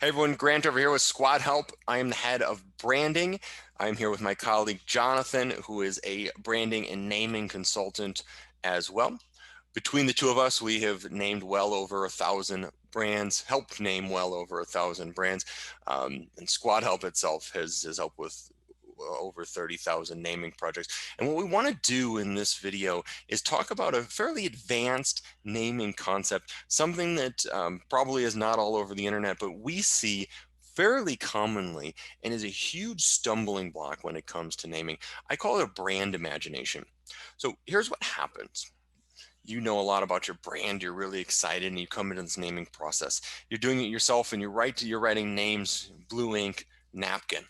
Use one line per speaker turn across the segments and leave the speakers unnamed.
Hey everyone, Grant over here with Squad Help. I am the head of branding. I'm here with my colleague Jonathan, who is a branding and naming consultant as well. Between the two of us, we have named well over 1,000 brands, helped name well over 1,000 brands. And Squad Help itself has helped with over 30,000 naming projects. And what we want to do in this video is talk about a fairly advanced naming concept, something that probably is not all over the internet, but we see fairly commonly and is a huge stumbling block when it comes to naming. I call it a brand imagination. So here's what happens. You know a lot about your brand, you're really excited, and you come into this naming process. You're doing it yourself, and you're writing names, blue ink, napkin.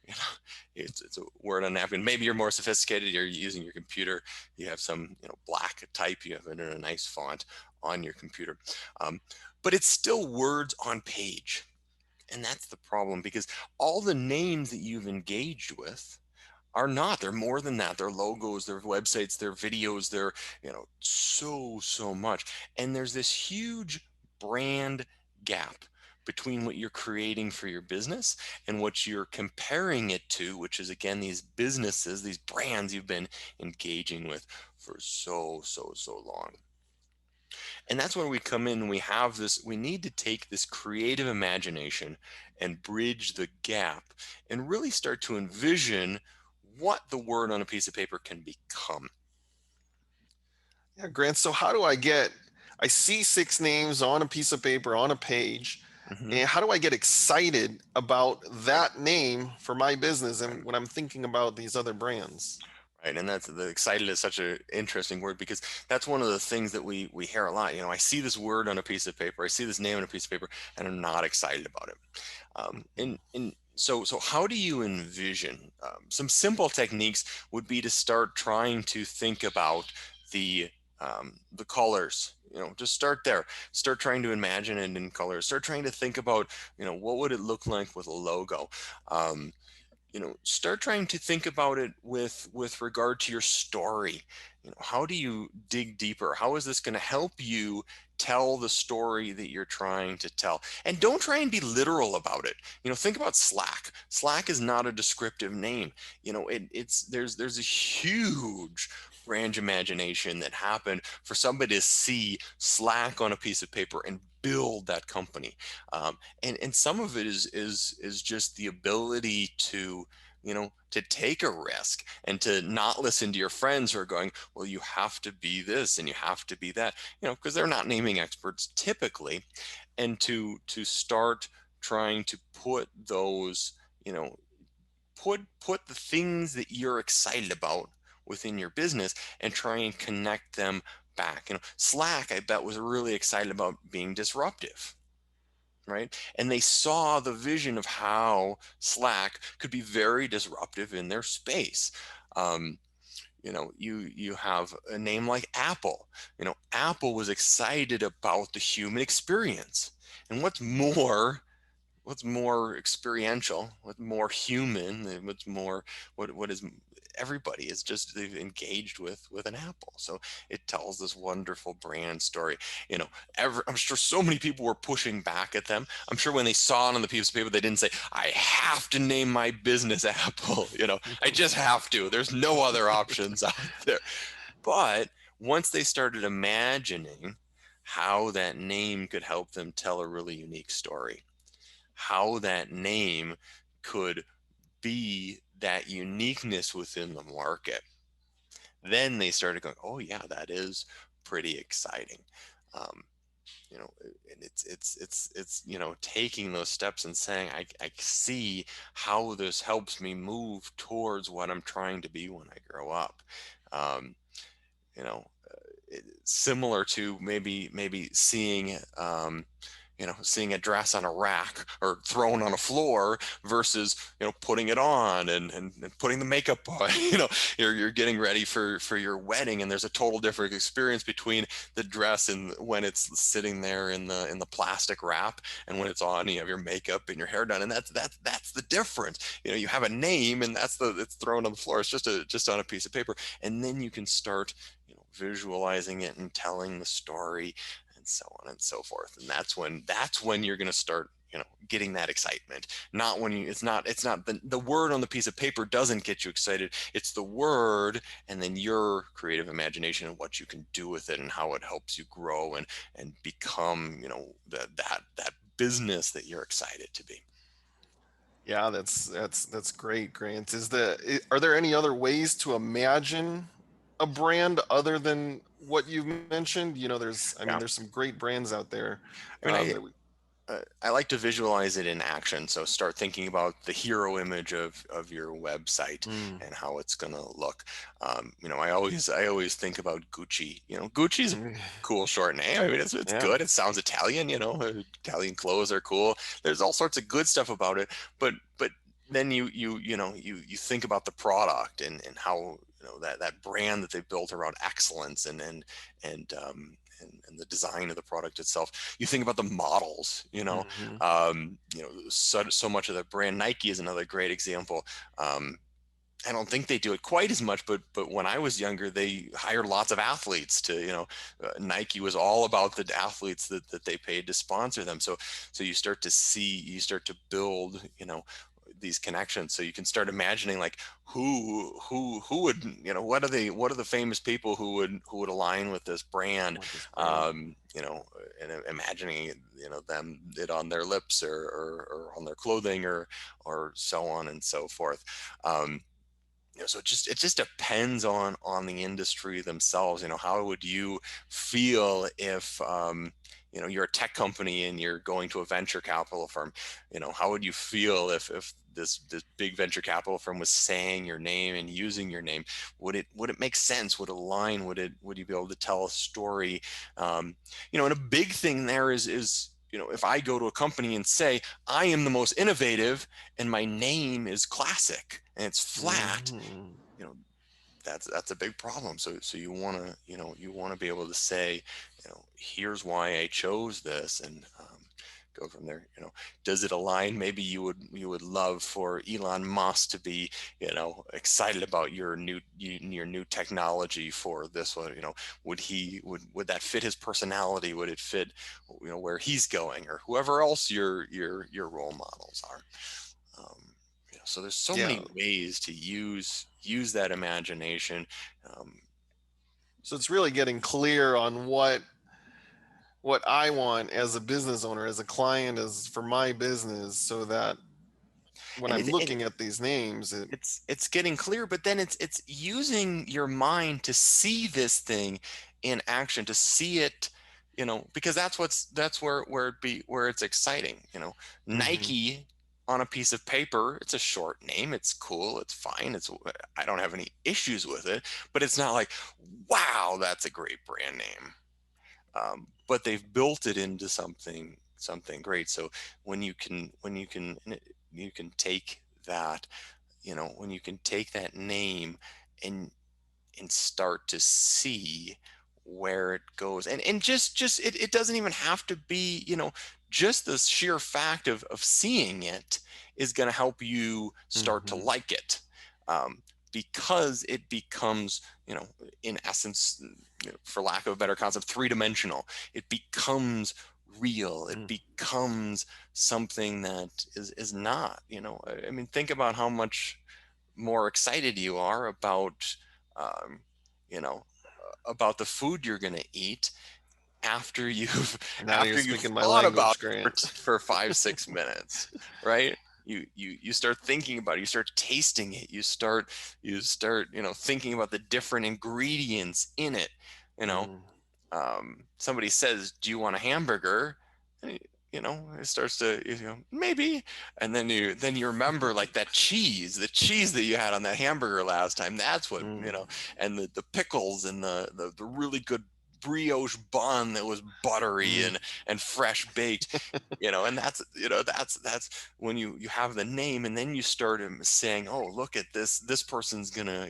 You know, it's a word on a napkin. Maybe you're more sophisticated, you're using your computer, you have some black type, you have it in a nice font on your computer. But it's still words on page. And that's the problem, because all the names that you've engaged with are not. They're more than that. They're logos, their websites, their videos, they're so much. And there's this huge brand gap between what you're creating for your business and what you're comparing it to, which is again these businesses, these brands you've been engaging with for so long. And that's where we come in. We have this, we need to take this creative imagination and bridge the gap and really start to envision what the word on a piece of paper can become.
Yeah, Grant. So I see six names on a piece of paper on a page,
Hmm.
and how do I get excited about
Right,
that name for my business
right,
and when I'm thinking about these other brands?
right. And that's the excited is such an interesting word, because that's one of the things that we hear a lot. I see this word on a piece of paper, I see this name on a piece of paper, and I'm not excited about it. So how do you envision? Some simple techniques would be to start trying to think about the colors. Just start there. Start trying to imagine it in colors. Start trying to think about, what would it look like with a logo. Um, Start trying to think about it with regard to your story. How do you dig deeper? How is this going to help you tell the story that you're trying to tell? And don't try and be literal about it. Think about Slack is not a descriptive name. There's a huge brand imagination that happened for somebody to see Slack on a piece of paper and build that company. And some of it is just the ability to take a risk and to not listen to your friends who are going, well, you have to be this and you have to be that, because they're not naming experts typically. And to start trying to put those, put the things that you're excited about within your business and try and connect them back. Slack, I bet, was really excited about being disruptive, right? And they saw the vision of how Slack could be very disruptive in their space. Um, you have a name like Apple. Apple was excited about the human experience. And what's more experiential, what's more human, what is everybody is just they've engaged with an apple. So it tells this wonderful brand story. I'm sure so many people were pushing back at them. I'm sure when they saw it on the piece of paper, they didn't say, I have to name my business Apple. I just have to. There's no other options out there. But once they started imagining how that name could help them tell a really unique story, how that name could be that uniqueness within the market, then they started going, oh yeah, that is pretty exciting. Um, and it's taking those steps and saying, I see how this helps me move towards what I'm trying to be when I grow up. Um, you know, Similar to maybe seeing a dress on a rack or thrown on a floor versus putting it on and putting the makeup on. You're getting ready for your wedding, and there's a total different experience between the dress and when it's sitting there in the plastic wrap and when it's on. You have your makeup and your hair done, and that's the difference. You have a name, and it's thrown on the floor. It's just on a piece of paper, and then you can start visualizing it and telling the story and so on and so forth. And that's when you're going to start getting that excitement. Not when you, it's not the word on the piece of paper doesn't get you excited. It's the word and then your creative imagination and what you can do with it and how it helps you grow and become, that business that you're excited to be.
Yeah, that's great, Grant. Are there any other ways to imagine a brand other than what you've mentioned?
Yeah.
There's some great brands out there.
I mean, I,
That we,
I like to visualize it in action. So start thinking about the hero image of your website
mm,
and how it's going to look. I always think about Gucci. Gucci's a
mm,
cool short name. I mean, it's
yeah.
good. It sounds Italian. Italian clothes are cool. There's all sorts of good stuff about it. But then you think about the product and how that brand that they built around excellence and and the design of the product itself. You think about the models,
Hmm.
so much of the brand. Nike is another great example. I don't think they do it quite as much, but when I was younger, they hired lots of athletes to, Nike was all about the athletes that they paid to sponsor them. So you start to build, these connections. So you can start imagining like who would, what are the famous people who would align with this brand,
With this brand.
and imagining, them it on their lips or on their clothing or so on and so forth. Um, so it just depends on the industry themselves. How would you feel if you're a tech company and you're going to a venture capital firm? How would you feel if this big venture capital firm was saying your name and using your name? Would it make sense? Would it align? Would you be able to tell a story? And a big thing there is if I go to a company and say I am the most innovative and my name is classic and it's flat,
Hmm.
you know that's a big problem. So you want to be able to say, here's why I chose this, and go from there. Does it align? Maybe you would love for Elon Musk to be, excited about your new technology for this one. Would that fit his personality? Would it fit, where he's going, or whoever else your role models are? So there's so
Yeah.
many ways to use that imagination. Um,
So it's really getting clear on what I want as a business owner, as a client, as for my business, so that when
and
I'm
it, and
looking at these names,
it's getting clear, but then it's using your mind to see this thing in action, to see it, because that's where it's exciting.
Mhm.
Nike on a piece of paper, it's a short name, it's cool, it's fine, I don't have any issues with it, but it's not like, wow, that's a great brand name. But they've built it into something great. So when you can take that, when you can take that name and start to see where it goes, and just it doesn't even have to be, just the sheer fact of seeing it is going to help you start to
Mhm.
like it. Because it becomes, in essence, for lack of a better concept, three-dimensional. It becomes real. It
Mm.
becomes something that is not, I mean, think about how much more excited you are um, you know about the food you're going to eat after you've
Now you're
after you've
speaking my
thought about
language,
it
Grant.
for 5-6 minutes, right? You start thinking about it, you start tasting it, you start thinking about the different ingredients in it. you know
Mm.
Somebody says, do you want a hamburger? And, it starts to, maybe. And then you remember, like, the cheese that you had on that hamburger last time. That's what,
Mm.
and the pickles and the really good brioche bun that was buttery
Mm.
and fresh baked. And that's when you have the name, and then you start saying, oh, look at this person's gonna,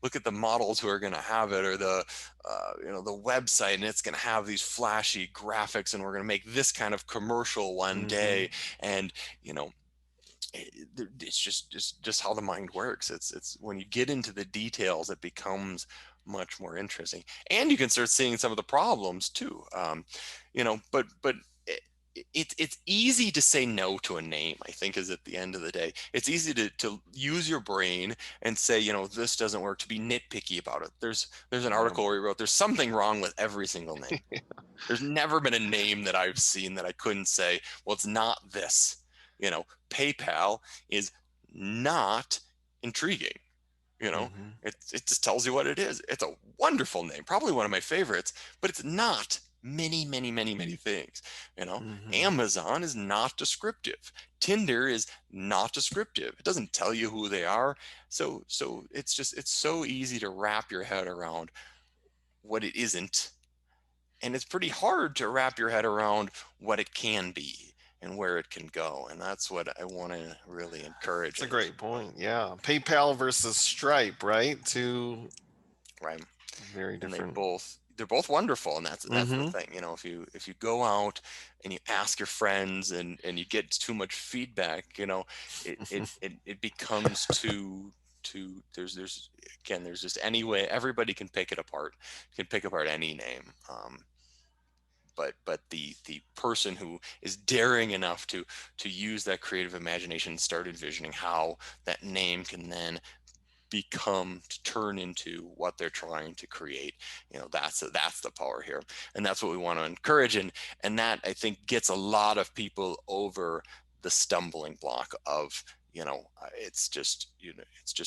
look at the models who are gonna have it, or the website, and it's gonna have these flashy graphics, and we're gonna make this kind of commercial one
Mhm.
day. And you know it's just how the mind works. It's when you get into the details, it becomes much more interesting, and you can start seeing some of the problems too. But it's easy to say no to a name, I think, is at the end of the day. It's easy to use your brain and say, this doesn't work, to be nitpicky about it. There's an article where he wrote, there's something wrong with every single name. There's never been a name that I've seen that I couldn't say, well, it's not this. PayPal is not intriguing.
Mhm.
It just tells you what it is. It's a wonderful name, probably one of my favorites, but it's not many, many, many, many things.
Mhm.
Amazon is not descriptive. Tinder is not descriptive. It doesn't tell you who they are. So it's so easy to wrap your head around what it isn't, and it's pretty hard to wrap your head around what it can be and where it can go. And that's what I want to really encourage
It's a
in this,
great point. Yeah. PayPal versus Stripe, right? Two
right?
very
And
different.
they're both wonderful, and that's the
Mhm.
thing. If you go out and you ask your friends and you get too much feedback, it becomes too there's again, there's just any way everybody can pick it apart, can pick apart any name. But the person who is daring enough to use that creative imagination and start envisioning how that name can then become, to turn into what they're trying to create, that's the power here. And that's what we want to encourage. And that, I think, gets a lot of people over the stumbling block of, it's just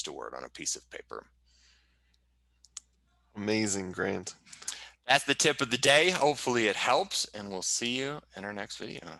a word on a piece of paper.
Amazing, Grant.
That's the tip of the day. Hopefully it helps, and we'll see you in our next video.